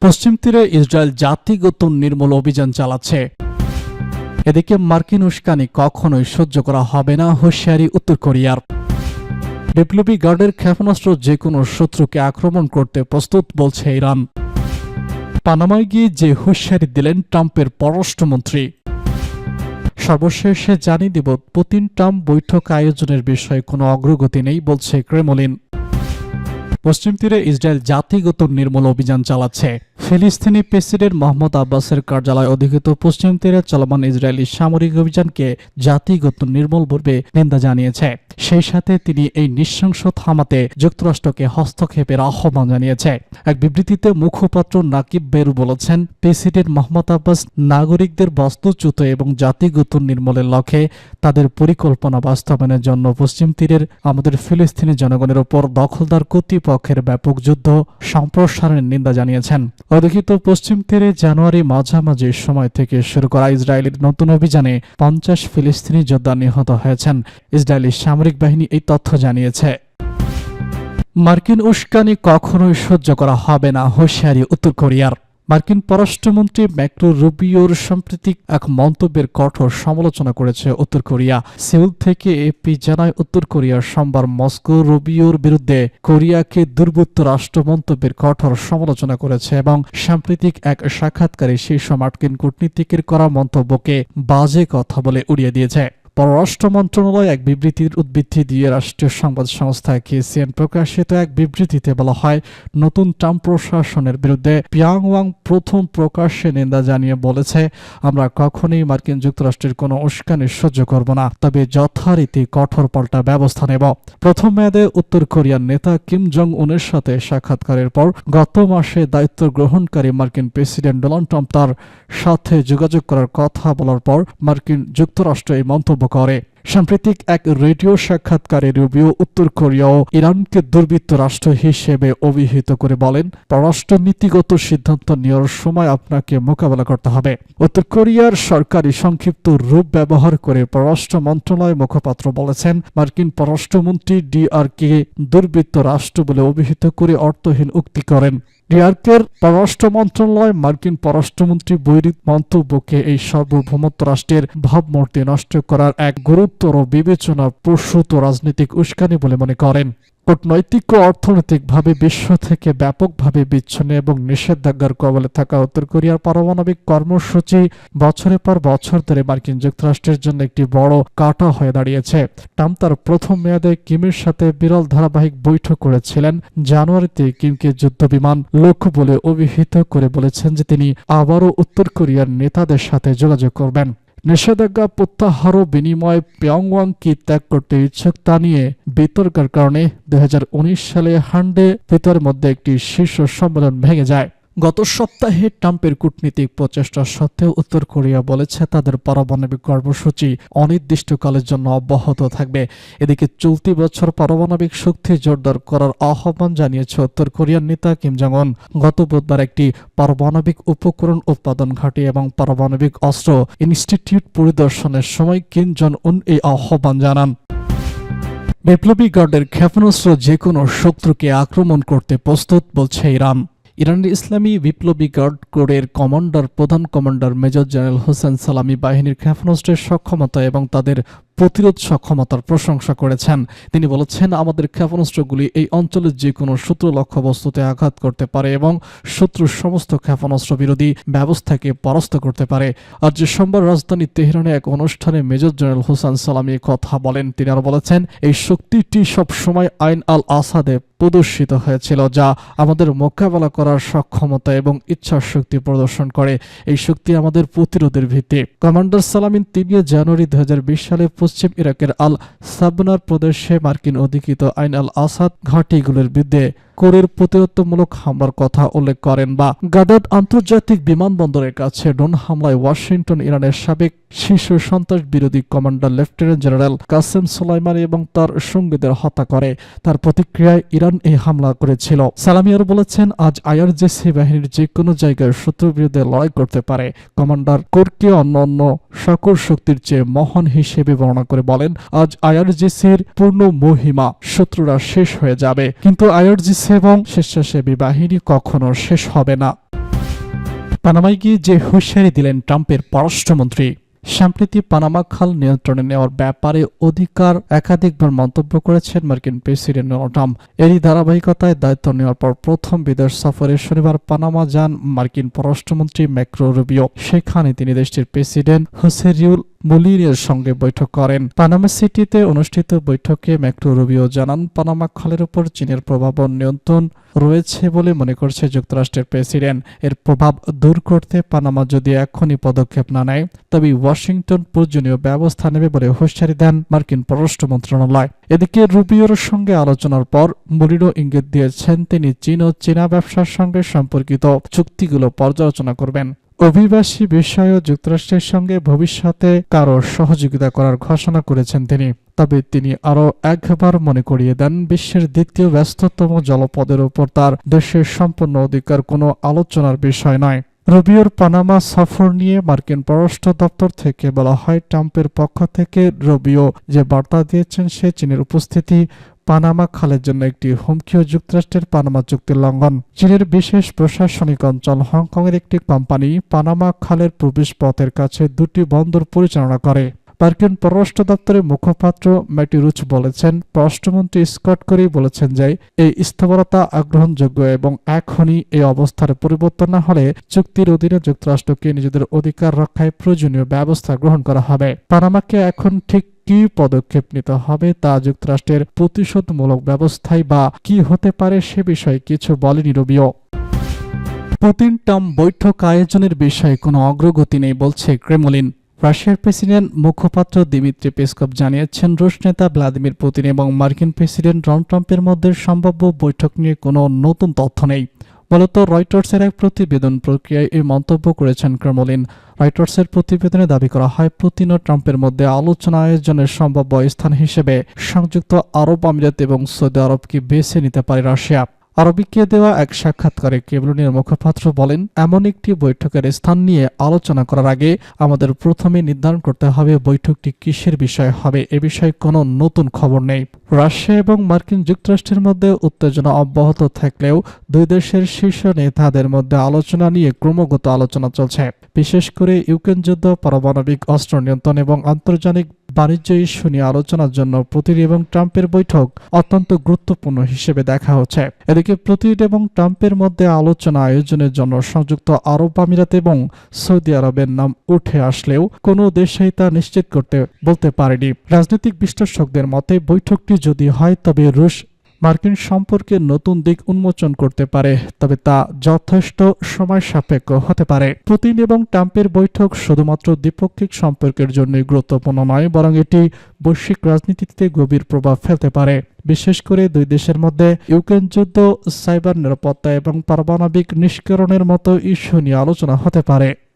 পশ্চিম তীরে ইসরায়েল জাতিগত নির্মূল অভিযান চালাচ্ছে। এদিকে মার্কিন উস্কানি কখনোই সহ্য করা হবে না, হুঁশিয়ারি উত্তর কোরিয়ার। বিপ্লবী গার্ডের ক্ষেপণাস্ত্র যে কোনো শত্রুকে আক্রমণ করতে প্রস্তুত বলছে ইরান। পানামায় গিয়ে যে হুঁশিয়ারি দিলেন ট্রাম্পের পররাষ্ট্রমন্ত্রী। সর্বশেষে জানিয়ে দিব, পুতিন ট্রাম্প বৈঠক আয়োজনের বিষয়ে কোনো অগ্রগতি নেই বলছে ক্রেমলিন। পশ্চিম তীরে ইসরায়েল জাতিগত নির্মূল অভিযান চালাচ্ছে। ফিলিস্তিনি প্রেসিডেন্ট মোহাম্মদ আব্বাসের কার্যালয় অধিকৃত পশ্চিম তীরে চলমান ইসরায়েলি সামরিক অভিযানকে জাতিগত নির্মূল বলে নিন্দা জানিয়েছে। সেই সাথে তিনি এই নৃশংস থামাতে যুক্তরাষ্ট্রকে হস্তক্ষেপের আহ্বান জানিয়েছে। এক বিবৃতিতে মুখপাত্র নাকিব বেরু বলেছেন, প্রেসিডেন্ট মোহাম্মদ আব্বাস নাগরিকদের বাস্তুচ্যুত এবং জাতিগত নির্মূলের লক্ষ্যে তাদের পরিকল্পনা বাস্তবায়নের জন্য পশ্চিম তীরের আমাদের ফিলিস্তিনি জনগণের ওপর দখলদার কর্তৃপক্ষের ব্যাপক যুদ্ধ সম্প্রসারণের নিন্দা জানিয়েছেন। অধিকৃত পশ্চিম তীরে জানুয়ারি মাঝামাঝি সময় থেকে শুরু করা ইসরায়েলের নতুন অভিযানে 50 ফিলিস্তিনি যোদ্ধা নিহত হয়েছেন। ইসরায়েলি সামরিক বাহিনী এই তথ্য জানিয়েছে। মার্কিন উস্কানি কখনোই সহ্য করা হবে না, হুঁশিয়ারি উত্তর কোরিয়ার। মার্কিন পররাষ্ট্রমন্ত্রী মার্কো রুবিওর সাম্প্রতিক এক মন্তব্যের কঠোর সমালোচনা করেছে উত্তর কোরিয়া। সেউল থেকে এপি জানায়, উত্তর কোরিয়া সোমবার মস্কো রুবিওর বিরুদ্ধে কোরিয়াকে দুর্বৃত্ত রাষ্ট্র মন্তব্যের কঠোর সমালোচনা করেছে এবং সাম্প্রতিক এক সাক্ষাৎকারে শীর্ষ মার্কিন কূটনীতিকের করা মন্তব্যকে বাজে কথা বলে উড়িয়ে দিয়েছে। পররাষ্ট্র মন্ত্রণালয় এক বিবৃতির উদ্ধৃতি দিয়ে রাষ্ট্রীয় সংবাদ সংস্থা KCN প্রকাশিত এক বিবৃতিতে বলা হয়, নতুন ট্রাম্প প্রশাসনের বিরুদ্ধে পিয়ংইয়ং প্রথম প্রকাশ্যে নিন্দা জানিয়ে বলেছে, আমরা কখনোই মার্কিন যুক্তরাষ্ট্রের কোনো উস্কানি সহ্য করব না, তবে যথারীতি কঠোর পাল্টা ব্যবস্থা নেব। প্রথম মেয়াদে উত্তর কোরিয়ার নেতা কিম জং উনের সাথে সাক্ষাৎকারের পর গত মাসে দায়িত্ব গ্রহণকারী মার্কিন প্রেসিডেন্ট ডোনাল্ড ট্রাম্প তার সাথে যোগাযোগ করার কথা বলার পর মার্কিন যুক্তরাষ্ট্র এই মন্তব্য করে। সাম্প্রতিক এক রেডিও সাক্ষাৎকারে রুবিও উত্তর কোরিয়া ও ইরানকে দুর্বৃত্ত রাষ্ট্র হিসেবে অভিহিত করে বলেন, পররাষ্ট্রনীতিগত সিদ্ধান্ত নেওয়ার সময় আপনাকে মোকাবেলা করতে হবে। উত্তর কোরিয়ার সরকারি সংক্ষিপ্ত রূপ ব্যবহার করে পররাষ্ট্র মন্ত্রণালয় মুখপাত্র বলেছেন, মার্কিন পররাষ্ট্রমন্ত্রী DRকে দুর্বৃত্ত রাষ্ট্র বলে অভিহিত করে অর্থহীন উক্তি করেন। ডিআরকের পররাষ্ট্র মন্ত্রণালয় মার্কিন পররাষ্ট্রমন্ত্রী বৈরিক মন্তব্যকে এই সার্বভৌমত্ব রাষ্ট্রের ভাবমূর্তি নষ্ট করার এক গুরুতর বিবেচনা প্রসূত রাজনৈতিক উস্কানি বলে মনে করেন। কূটনৈতিক ও অর্থনৈতিকভাবে বিশ্ব থেকে ব্যাপকভাবে বিচ্ছিন্ন এবং নিষেধাজ্ঞার কবলে থাকা উত্তর কোরিয়ার পারমাণবিক কর্মসূচি বছরের পর বছর ধরে মার্কিন যুক্তরাষ্ট্রের জন্য একটি বড় কাঁটা হয়ে দাঁড়িয়েছে। ট্রাম্প তার প্রথম মেয়াদে কিমের সাথে বিরল ধারাবাহিক বৈঠক করেছিলেন। জানুয়ারিতে কিমকে যুদ্ধবিমান লক্ষ্য বলে অভিহিত করে বলেছেন যে তিনি আবারও উত্তর কোরিয়ার নেতাদের সাথে যোগাযোগ করবেন। নিষেধাজ্ঞা প্রত্যাহার বিনিময়ে পিয়ংইয়ং কি ত্যাগ করতে ইচ্ছুক তা নিয়ে বিতর্কের কারণে 2019 সালে হান্ডে ভিতরের মধ্যে একটি শীর্ষ সম্মেলন ভেঙে যায়। গত সপ্তাহে ট্রাম্পের কূটনীতিক প্রচেষ্টা সত্ত্বেও উত্তর কোরিয়া বলেছে তাদের পারমাণবিক কর্মসূচি অনির্দিষ্টকালের জন্য অব্যাহত থাকবে। এদিকে চলতি বছর পারমাণবিক শক্তি জোরদার করার আহ্বান জানিয়েছে উত্তর কোরিয়ার নেতা কিম জং উন। গত বুধবার একটি পারমাণবিক উপকরণ উৎপাদন ঘাঁটি এবং পারমাণবিক অস্ত্র ইনস্টিটিউট পরিদর্শনের সময় কিম জং উন এই আহ্বান জানান। বিপ্লবী গার্ডের ক্ষেপণাস্ত্র যে কোনো শত্রুকে আক্রমণ করতে প্রস্তুত বলছে ইরান। ইরানের ইসলামী বিপ্লবী গার্ড কোরের প্রধান কমান্ডার মেজর জেনারেল হোসেন সালামি বাহিনীর ক্ষেপণাস্ত্রের সক্ষমতা এবং তাদের প্রতিরোধ সক্ষমতার প্রশংসা করেছেন। তিনি বলেছেন, আমাদের ক্ষেপণাস্ত্রগুলি এই অঞ্চলের যে কোনো শত্রু লক্ষ্যবস্তুতে আঘাত করতে পারে এবং শত্রুর সমস্ত ক্ষেপণাস্ত্র বিরোধী ব্যবস্থাকে পরাস্ত করতে পারে। আজ সোমবার রাজধানী তেহরানে এক অনুষ্ঠানে মেজর জেনারেল হোসেন সালামি কথা বলেন। তিনি আরো বলেছেন, এই শক্তিটি সবসময় আইন আল আসাদে প্রদর্শিত হয়েছিল, যা আমাদের মোকাবেলা করার সক্ষমতা এবং ইচ্ছা শক্তি প্রদর্শন করে। এই শক্তি আমাদের প্রতিরোধের ভিত্তি। কমান্ডার সালামিন 3 জানুয়ারি 2020 সালে পশ্চিম ইরাকের আল সাবনার প্রদেশে মার্কিন অধিকৃত আইন আল আসাদ ঘাঁটিগুলোর বিরুদ্ধে কোরের প্রতিরোধমূলক হামলার কথা উল্লেখ করেন। বা গাদাদ আন্তর্জাতিক বিমানবন্দরের কাছে ড্রোন হামলায় ওয়াশিংটন ইরানের সাবেক শীর্ষ সন্ত্রাস বিরোধী commander lieutenant general Qasem Soleimani এবং তার সঙ্গীদের হত্যা করে। তার প্রতিক্রিয়ায় ইরান এই হামলা করেছিল। সালামি আরো বলেছেন, আজ IRGC বাহিনীর যে কোনো জায়গায় শত্রুর বিরুদ্ধে লড়াই করতে পারে। কমান্ডার কোরকে অন্যান্য সকল শক্তির চেয়ে মহান হিসেবে বর্ণনা করে বলেন, আজ IRGCর পূর্ণ মহিমা, শত্রুরা শেষ হয়ে যাবে, কিন্তু IRGC এবং স্বেচ্ছাসেবী বাহিনী কখনো শেষ হবে না। পানামায় গিয়ে যে হুঁশিয়ারি দিলেন ট্রাম্পের পররাষ্ট্রমন্ত্রী। সম্প্রতি পানামা খাল নিয়ন্ত্রণে নেওয়ার ব্যাপারে অধিকার একাধিকবার মন্তব্য করেছেন মার্কিন প্রেসিডেন্ট ডোনাল্ড ট্রাম্প। এরই ধারাবাহিকতায় দায়িত্ব নেওয়ার পর প্রথম বিদেশ সফরে শনিবার পানামা যান মার্কিন পররাষ্ট্রমন্ত্রী মার্কো রুবিও। সেখানে তিনি দেশটির প্রেসিডেন্ট হোসে রিউল মুলিনের সঙ্গে বৈঠক করেন। পানামা সিটিতে অনুষ্ঠিত বৈঠকে মার্কো রুবিও জানান, পানামা খালের উপর চীনের প্রভাব ও নিয়ন্ত্রণ রয়েছে বলে মনে করছে যুক্তরাষ্ট্রের প্রেসিডেন্ট। এর প্রভাব দূর করতে পানামা যদি এখনই পদক্ষেপ না নেয় তবে ওয়াশিংটন প্রয়োজনীয় ব্যবস্থা নেবে বলে হুঁশিয়ারি দেন মার্কিন পররাষ্ট্র মন্ত্রণালয়। এদিকে রুবিওর সঙ্গে আলোচনার পর মুলিনো ইঙ্গিত দিয়েছেন তিনি চীন ও চীনা ব্যবসার সঙ্গে সম্পর্কিত চুক্তিগুলো পর্যালোচনা করবেন। অভিবাসী বিষয়ে যুক্তরাষ্ট্রের সঙ্গে ভবিষ্যতে কারো সহযোগিতা করার ঘোষণা করেছেন তিনি। তবে তিনি আরও একবার মনে করিয়ে দেন, বিশ্বের দ্বিতীয় ব্যস্ততম জলপথের উপর তার দেশের সম্পূর্ণ অধিকার কোনো আলোচনার বিষয় নয়। রুবিওর পানামা সফর নিয়ে মার্কিন পররাষ্ট্র দপ্তর থেকে বলা হয়, ট্রাম্পের পক্ষ থেকে রুবিও যে বার্তা দিয়েছেন সে চীনের উপস্থিতি পানামা খালের জন্য একটি হুমকি ও যুক্তরাষ্ট্রের পানামা চুক্তির লঙ্ঘন। চীনের বিশেষ প্রশাসনিক অঞ্চল হংকংয়ের একটি কোম্পানি পানামা খালের প্রবেশ পথের কাছে দুটি বন্দর পরিচালনা করে। মার্কিন পররাষ্ট্র দপ্তরের মুখপাত্র ম্যাটি রুচ বলেছেন, পররাষ্ট্রমন্ত্রী স্কট কেরি বলেছেন যে এই স্থবিরতা অগ্রহণযোগ্য এবং এখনই এই অবস্থার পরিবর্তন না হলে চুক্তির অধীনে যুক্তরাষ্ট্রকে নিজেদের অধিকার রক্ষায় প্রয়োজনীয় ব্যবস্থা গ্রহণ করা হবে। পানামাকে এখন ঠিক কি পদক্ষেপ নিতে হবে তা যুক্তরাষ্ট্রের প্রতিশোধমূলক ব্যবস্থায় বা কি হতে পারে সে বিষয়ে কিছু বলেনি রুবিও। পুতিন ট্রাম্প বৈঠক আয়োজনের বিষয়ে কোনো অগ্রগতি নেই বলছে ক্রেমলিন। রাশিয়ার প্রেসিডেন্ট মুখপাত্র দিমিত্রি পেসকভ জানিয়েছেন, রুশ নেতা ভ্লাদিমির পুতিন এবং মার্কিন প্রেসিডেন্ট ডোনাল্ড ট্রাম্পের মধ্যে সম্ভাব্য বৈঠক নিয়ে কোনো নতুন তথ্য নেই। মূলত রয়টার্সের এক প্রতিবেদন প্রক্রিয়ায় এই মন্তব্য করেছেন ক্রেমলিন। রয়টার্সের প্রতিবেদনে দাবি করা হয়, পুতিন ও ট্রাম্পের মধ্যে আলোচনা আয়োজনের সম্ভাব্য স্থান হিসেবে সংযুক্ত আরব আমিরাত এবং সৌদি আরবকে বেছে নিতে পারে রাশিয়া। আরবিকে দেওয়া এক সাক্ষাৎকারে ক্রেমলিনের মুখপাত্র বলেন, এমন একটি বৈঠকের স্থান নিয়ে আলোচনা করার আগে আমাদের প্রথমে নির্ধারণ করতে হবে বৈঠকটি কিসের বিষয়ে হবে। এ বিষয়ে কোনো নতুন খবর নেই। রাশিয়া এবং মার্কিন যুক্তরাষ্ট্রের মধ্যে উত্তেজনা অব্যাহত থাকলেও দুই দেশের শীর্ষ নেতাদের মধ্যে আলোচনা নিয়ে ক্রমাগত আলোচনা চলছে। বিশেষ করে ইউক্রেন যুদ্ধ, পারমাণবিক অস্ত্র নিয়ন্ত্রণ এবং আন্তর্জাতিক বাণিজ্য ইস্যু নিয়ে আলোচনার জন্য পুতিন এবং ট্রাম্পের বৈঠক অত্যন্ত গুরুত্বপূর্ণ হিসেবে দেখা হচ্ছে। এদিকে পুতিন এবং ট্রাম্পের মধ্যে আলোচনা আয়োজনের জন্য সংযুক্ত আরব আমিরাত এবং সৌদি আরবের নাম উঠে আসলেও কোনো দেশই তা নিশ্চিত করতে বলতে পারেনি। রাজনৈতিক বিশ্লেষকদের মতে বৈঠকটি যদি হয় তবে রুশ মার্কিন সম্পর্কে নতুন দিক উন্মোচন করতে পারে, তবে তা যথেষ্ট সময় সাপেক্ষ হতে পারে। পুতিন এবং ট্রাম্পের বৈঠক শুধুমাত্র দ্বিপক্ষিক সম্পর্কের জন্যই গুরুত্বপূর্ণ নয়, বরং এটি বৈশ্বিক রাজনীতিতে গভীর প্রভাব ফেলতে পারে। বিশেষ করে দুই দেশের মধ্যে ইউক্রেন যুদ্ধ, সাইবার নিরাপত্তা এবং পারমাণবিক নিষ্করণের মতো ইস্যু নিয়ে আলোচনা হতে পারে।